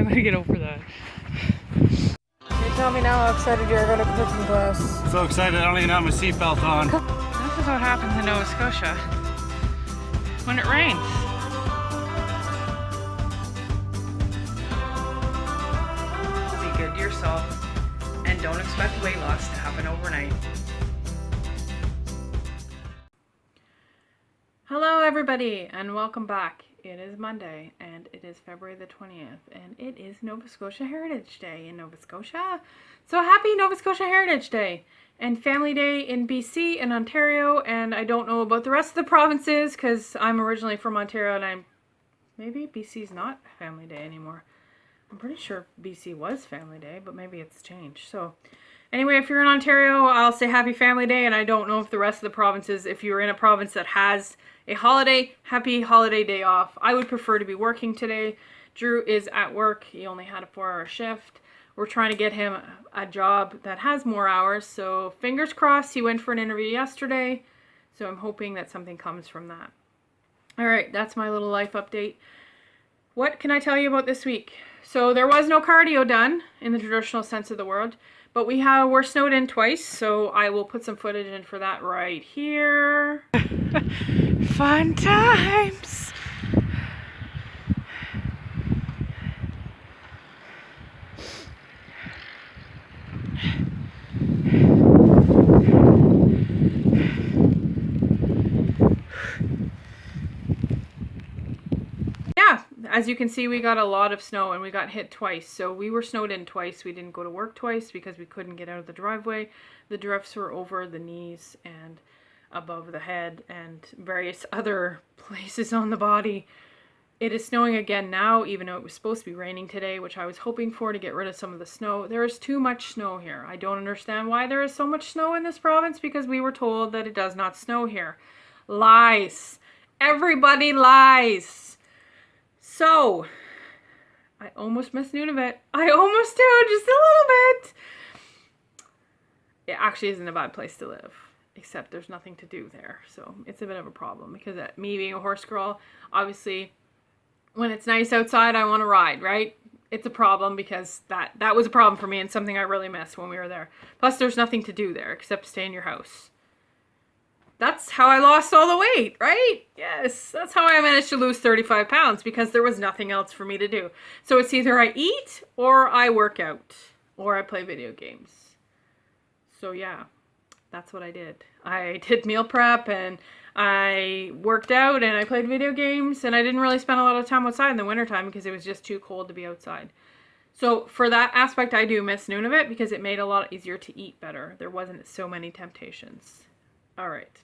gonna get over that. You tell me now how excited you are going to cooking class. So excited I don't even have my seatbelt on. This is what happens in Nova Scotia when it rains. Be good to yourself and don't expect weight loss to happen overnight. Hello everybody and welcome back. It is Monday and it is February the 20th and it is Nova Scotia Heritage Day in Nova Scotia. So happy Nova Scotia Heritage Day and Family Day in BC and Ontario, and I don't know about the rest of the provinces because I'm originally from Ontario and maybe BC's not Family Day anymore. I'm pretty sure BC was Family Day, but maybe it's changed. So anyway, if you're in Ontario, I'll say happy Family Day, and I don't know if the rest of the provinces, if you're in a province that has a holiday, happy holiday day off. I would prefer to be working today. Drew is at work. He only had a 4-hour shift. We're trying to get him a job that has more hours, so fingers crossed. He went for an interview yesterday, so I'm hoping that something comes from that. All right, that's my little life update. What can I tell you about this week? So there was no cardio done in the traditional sense of the word, but we're snowed in twice, so I will put some footage in for that right here. Fun times! Yeah, as you can see, we got a lot of snow and we got hit twice. So we were snowed in twice. We didn't go to work twice because we couldn't get out of the driveway. The drifts were over the knees and above the head and various other places on the body. It is snowing again now, even though it was supposed to be raining today, which I was hoping for to get rid of some of the snow. There is too much snow here. I don't understand why there is so much snow in this province, because we were told that it does not snow here. Lies. Everybody lies. So, I almost missed Nunavut. I almost do, just a little bit. It actually isn't a bad place to live, except there's nothing to do there. So it's a bit of a problem because me being a horse girl, obviously when it's nice outside, I want to ride, right? It's a problem because that was a problem for me and something I really missed when we were there. Plus there's nothing to do there except stay in your house. That's how I lost all the weight, right? Yes, that's how I managed to lose 35 pounds, because there was nothing else for me to do. So it's either I eat or I work out or I play video games. So yeah, that's what I did. I did meal prep and I worked out and I played video games, and I didn't really spend a lot of time outside in the wintertime because it was just too cold to be outside. So for that aspect, I do miss Nunavut because it made it a lot easier to eat better. There wasn't so many temptations. All right.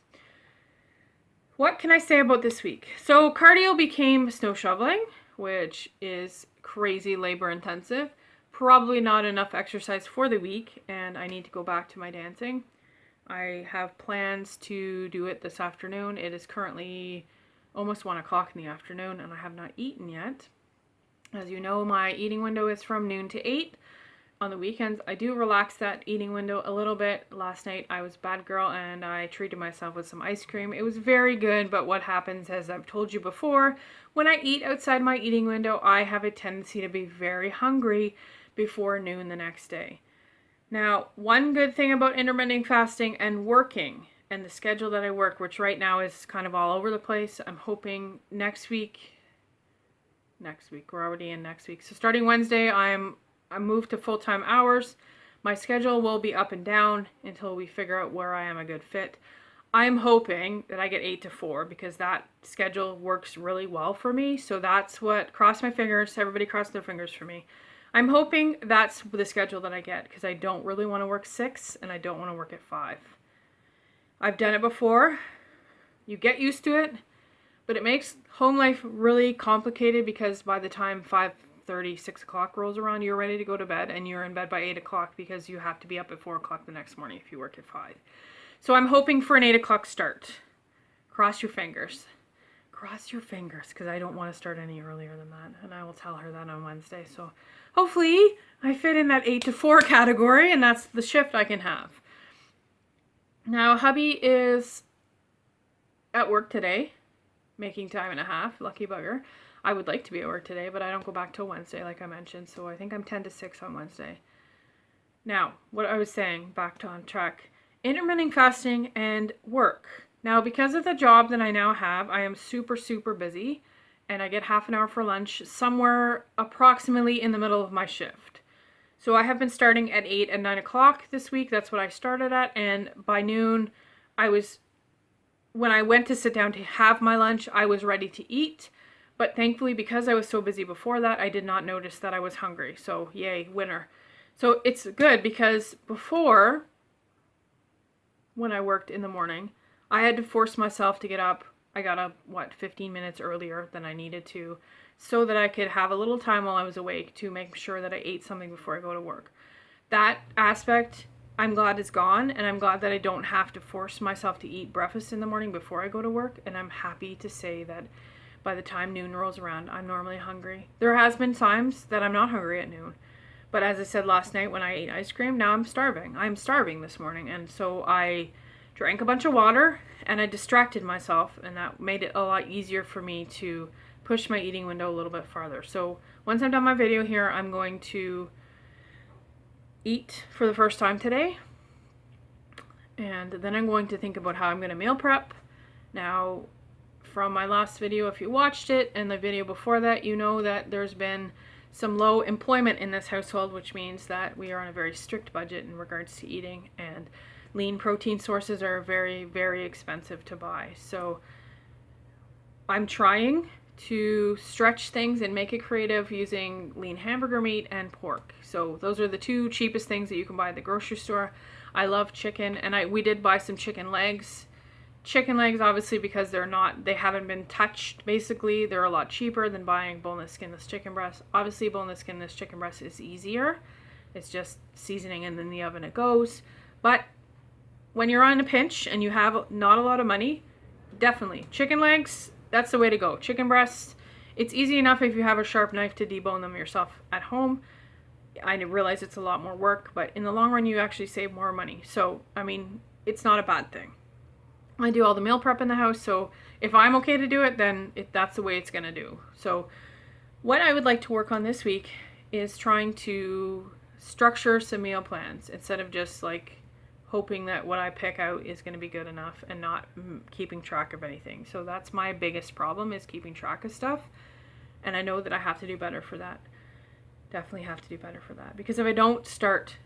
What can I say about this week? So cardio became snow shoveling, which is crazy labor intensive. Probably not enough exercise for the week, and I need to go back to my dancing. I have plans to do it this afternoon. It is currently almost 1 o'clock in the afternoon and I have not eaten yet. As you know, my eating window is from noon to 8. On the weekends, I do relax that eating window a little bit. Last night, I was a bad girl and I treated myself with some ice cream. It was very good, but what happens, as I've told you before, when I eat outside my eating window, I have a tendency to be very hungry before noon the next day. Now, one good thing about intermittent fasting and working and the schedule that I work, which right now is kind of all over the place, I'm hoping next week, we're already in next week. So starting Wednesday, I moved to full-time hours. My schedule will be up and down until we figure out where I am a good fit. I'm hoping that I get 8 to 4 because that schedule works really well for me. So that's what, cross my fingers, everybody cross their fingers for me. I'm hoping that's the schedule that I get because I don't really want to work 6 and I don't want to work at 5. I've done it before. You get used to it, but it makes home life really complicated because by the time 5:30, 6 o'clock rolls around, you're ready to go to bed and you're in bed by 8 o'clock because you have to be up at 4 o'clock the next morning if you work at 5. So I'm hoping for an 8 o'clock start. Cross your fingers. Cross your fingers because I don't want to start any earlier than that, and I will tell her that on Wednesday. So hopefully I fit in that 8 to 4 category and that's the shift I can have. Now hubby is at work today, making time and a half, lucky bugger. I would like to be at work today, but I don't go back till Wednesday, like I mentioned. So I think I'm 10 to 6 on Wednesday. Now, what I was saying, back to on track. Intermittent fasting and work. Now, because of the job that I now have, I am super, super busy. And I get half an hour for lunch somewhere approximately in the middle of my shift. So I have been starting at 8 and 9 o'clock this week. That's what I started at. And by noon, when I went to sit down to have my lunch, I was ready to eat. But thankfully, because I was so busy before that, I did not notice that I was hungry. So yay, winner. So it's good because before, when I worked in the morning, I had to force myself to get up. I got up, 15 minutes earlier than I needed to, so that I could have a little time while I was awake to make sure that I ate something before I go to work. That aspect, I'm glad is gone, and I'm glad that I don't have to force myself to eat breakfast in the morning before I go to work, and I'm happy to say that by the time noon rolls around, I'm normally hungry. There has been times that I'm not hungry at noon, but as I said last night when I ate ice cream, now I'm starving. I'm starving this morning, and so I drank a bunch of water, and I distracted myself, and that made it a lot easier for me to push my eating window a little bit farther. So once I'm done my video here, I'm going to eat for the first time today, and then I'm going to think about how I'm going to meal prep. Now, from my last video, if you watched it, and the video before that, you know that there's been some low employment in this household, which means that we are on a very strict budget in regards to eating, and lean protein sources are very, very expensive to buy. So I'm trying to stretch things and make it creative using lean hamburger meat and pork. So those are the two cheapest things that you can buy at the grocery store. I love chicken, and we did buy some chicken legs. Chicken legs, obviously, because they haven't been touched, basically, they're a lot cheaper than buying boneless, skinless chicken breast. Obviously, boneless, skinless chicken breast is easier. It's just seasoning and in the oven it goes. But when you're on a pinch and you have not a lot of money, definitely chicken legs, that's the way to go. Chicken breasts, it's easy enough if you have a sharp knife to debone them yourself at home. I realize it's a lot more work, but in the long run, you actually save more money. So, I mean, it's not a bad thing. I do all the meal prep in the house, so if I'm okay to do it, then that's the way it's going to do. So what I would like to work on this week is trying to structure some meal plans instead of just like hoping that what I pick out is going to be good enough and not keeping track of anything. So that's my biggest problem, is keeping track of stuff. And I know that I have to do better for that. Definitely have to do better for that. Because if I don't start,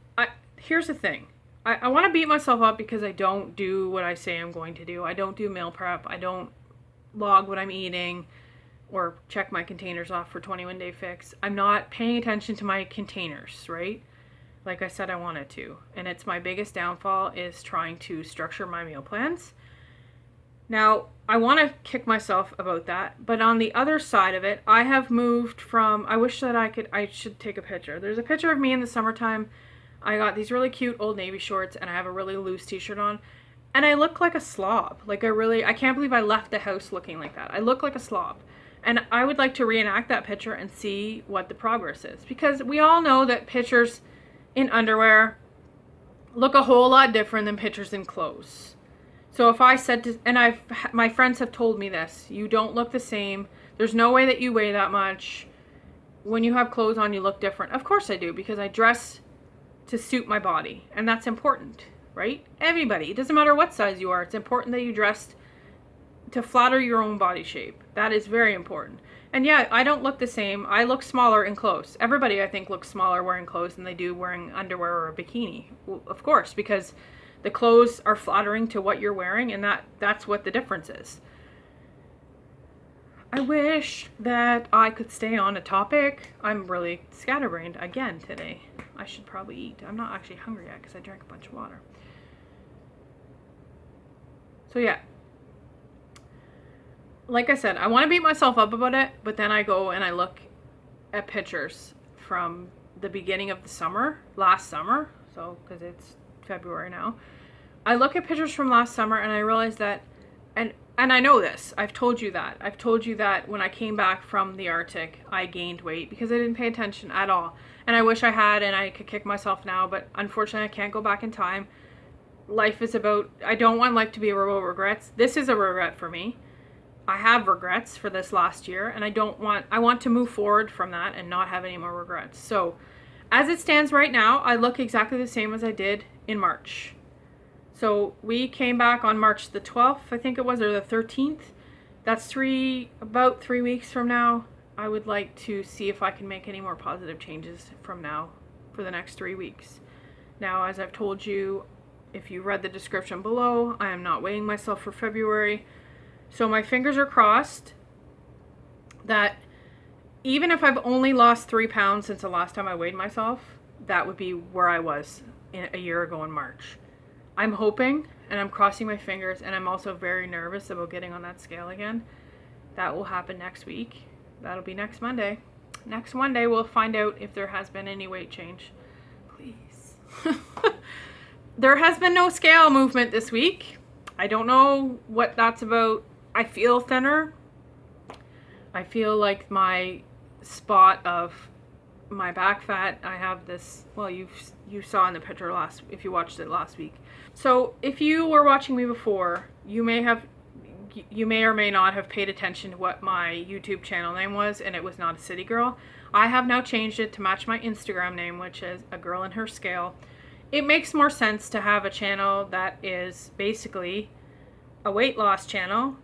here's the thing. I want to beat myself up because I don't do what I say I'm going to do. I don't do meal prep. I don't log what I'm eating or check my containers off for 21 Day Fix. I'm not paying attention to my containers, right? Like I said I wanted to. And it's my biggest downfall, is trying to structure my meal plans. Now, I want to kick myself about that, but on the other side of it, I have moved from, I wish that I should take a picture. There's a picture of me in the summertime. I got these really cute Old Navy shorts, and I have a really loose t-shirt on, and I look like a slob. Like I can't believe I left the house looking like that. I look like a slob. And I would like to reenact that picture and see what the progress is, because we all know that pictures in underwear look a whole lot different than pictures in clothes. So if I said to, and my friends have told me this, you don't look the same. There's no way that you weigh that much. When you have clothes on, you look different. Of course I do, because I dress to suit my body, and that's important, right? Everybody, it doesn't matter what size you are. It's important that you dress to flatter your own body shape. That is very important. And yeah, I don't look the same. I look smaller in clothes. Everybody, I think, looks smaller wearing clothes than they do wearing underwear or a bikini. Well, of course, because the clothes are flattering to what you're wearing, and that's what the difference is. I wish that I could stay on a topic. I'm really scatterbrained again today. I should probably eat. I'm not actually hungry yet because I drank a bunch of water. So yeah. Like I said, I want to beat myself up about it, but then I go and I look at pictures from the beginning of the summer, last summer, so because it's February now. I look at pictures from last summer and I realize that, and I know this, I've told you that. I've told you that when I came back from the Arctic, I gained weight because I didn't pay attention at all. And I wish I had, and I could kick myself now, but unfortunately I can't go back in time. Life is about, I don't want life to be a road of regrets. This is a regret for me. I have regrets for this last year, and I want to move forward from that and not have any more regrets. So as it stands right now, I look exactly the same as I did in March. So we came back on March the 12th, I think it was, or the 13th. That's about 3 weeks from now. I would like to see if I can make any more positive changes from now for the next 3 weeks. Now, as I've told you, if you read the description below, I am not weighing myself for February. So my fingers are crossed that even if I've only lost 3 pounds since the last time I weighed myself, that would be where I was a year ago in March. I'm hoping, and I'm crossing my fingers, and I'm also very nervous about getting on that scale again. That will happen next week. That'll be next Monday. Next Monday, we'll find out if there has been any weight change. Please. There has been no scale movement this week. I don't know what that's about. I feel thinner. I feel like my spot of my back fat, I have this, well, you saw in the picture if you watched it last week. So if you were watching me before, you may or may not have paid attention to what my YouTube channel name was, and it was not a city girl. I have now changed it to match my Instagram name, which is a girl in her scale. It makes more sense to have a channel that is basically a weight loss channel,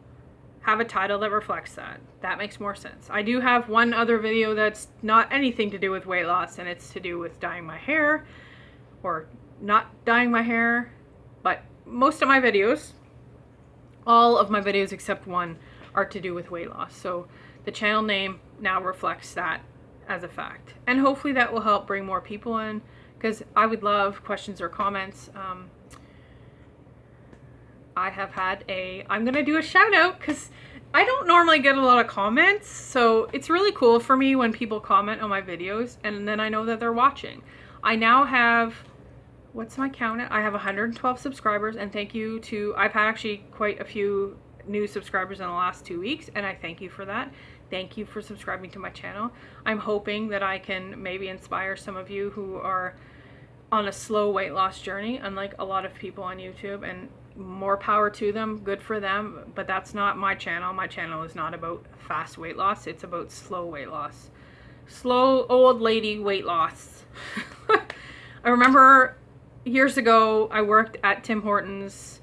have a title that reflects that. That makes more sense. I do have one other video that's not anything to do with weight loss, and it's to do with dyeing my hair, or not dyeing my hair, but most of my videos, all of my videos except one, are to do with weight loss. So the channel name now reflects that as a fact. And hopefully that will help bring more people in, because I would love questions or comments. I'm going to do a shout out because I don't normally get a lot of comments. So it's really cool for me when people comment on my videos and then I know that they're watching. I now have, what's my count at? I have 112 subscribers, and thank you to, I've had actually quite a few new subscribers in the last 2 weeks, and I thank you for that. Thank you for subscribing to my channel. I'm hoping that I can maybe inspire some of you who are on a slow weight loss journey, unlike a lot of people on YouTube, and more power to them, good for them, but that's not my channel. My channel is not about fast weight loss, it's about slow weight loss. Slow old lady weight loss. I remember years ago I worked at Tim Hortons,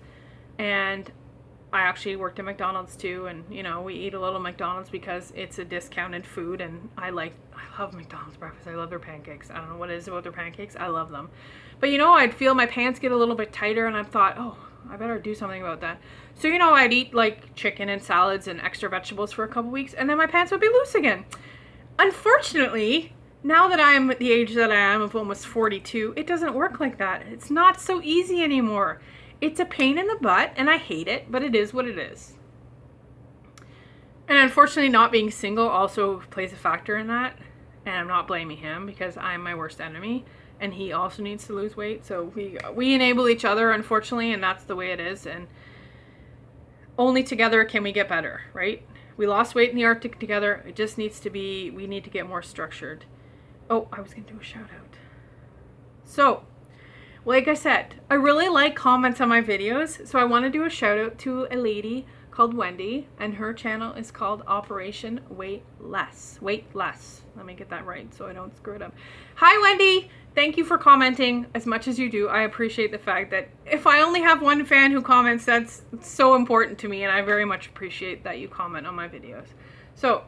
and I actually worked at McDonald's too, and you know, we eat a little McDonald's because it's a discounted food, and I love McDonald's breakfast. I love their pancakes. I don't know what it is about their pancakes. I love them. But you know, I'd feel my pants get a little bit tighter, and I thought, oh, I better do something about that. So, you know, I'd eat like chicken and salads and extra vegetables for a couple weeks, and then my pants would be loose again. Unfortunately, now that I'm at the age that I am of almost 42, it doesn't work like that. It's not so easy anymore. It's a pain in the butt, and I hate it, but it is what it is. And unfortunately, not being single also plays a factor in that. And I'm not blaming him, because I'm my worst enemy, and he also needs to lose weight. So we enable each other, unfortunately, and that's the way it is. And only together can we get better, right? We lost weight in the Arctic together. It just needs to be, we need to get more structured. Oh, I was going to do a shout out. So, like I said, I really like comments on my videos, so I want to do a shout out to a lady called Wendy, and her channel is called Operation Weight Less. Weight Less. Let me get that right so I don't screw it up. Hi Wendy! Thank you for commenting as much as you do. I appreciate the fact that if I only have one fan who comments, that's so important to me, and I very much appreciate that you comment on my videos. So,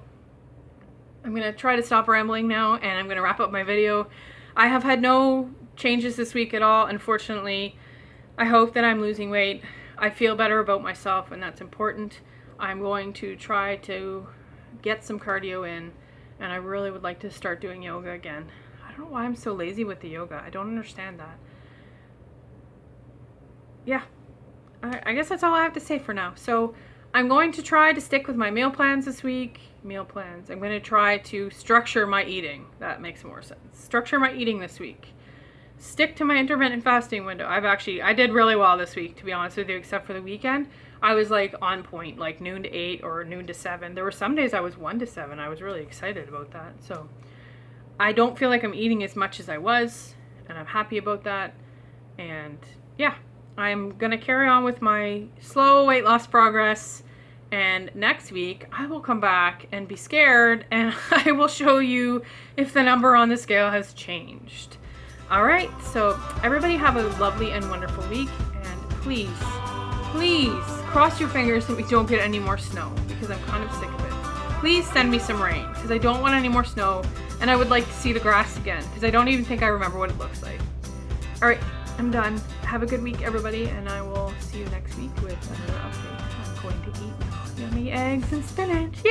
I'm going to try to stop rambling now, and I'm going to wrap up my video. I have had no changes this week at all, unfortunately. I hope that I'm losing weight. I feel better about myself, and that's important. I'm going to try to get some cardio in, and I really would like to start doing yoga again. I don't know why I'm so lazy with the yoga. I don't understand that. Yeah, I guess that's all I have to say for now. So I'm going to try to stick with my meal plans this week. Meal plans. I'm going to try to structure my eating. That makes more sense. Structure my eating this week. Stick to my intermittent fasting window. I did really well this week, to be honest with you, except for the weekend. I was like on point, like noon to 8 or noon to 7. There were some days I was 1 to 7. I was really excited about that. So I don't feel like I'm eating as much as I was, and I'm happy about that. And yeah, I'm going to carry on with my slow weight loss progress, And next week, I will come back and be scared, and I will show you if the number on the scale has changed. All right, so everybody have a lovely and wonderful week, and please, please cross your fingers that we don't get any more snow, because I'm kind of sick of it. Please send me some rain, because I don't want any more snow, and I would like to see the grass again, because I don't even think I remember what it looks like. All right, I'm done. Have a good week, everybody, and I will see you next week with another update. I'm going to eat yummy eggs and spinach. Yeah.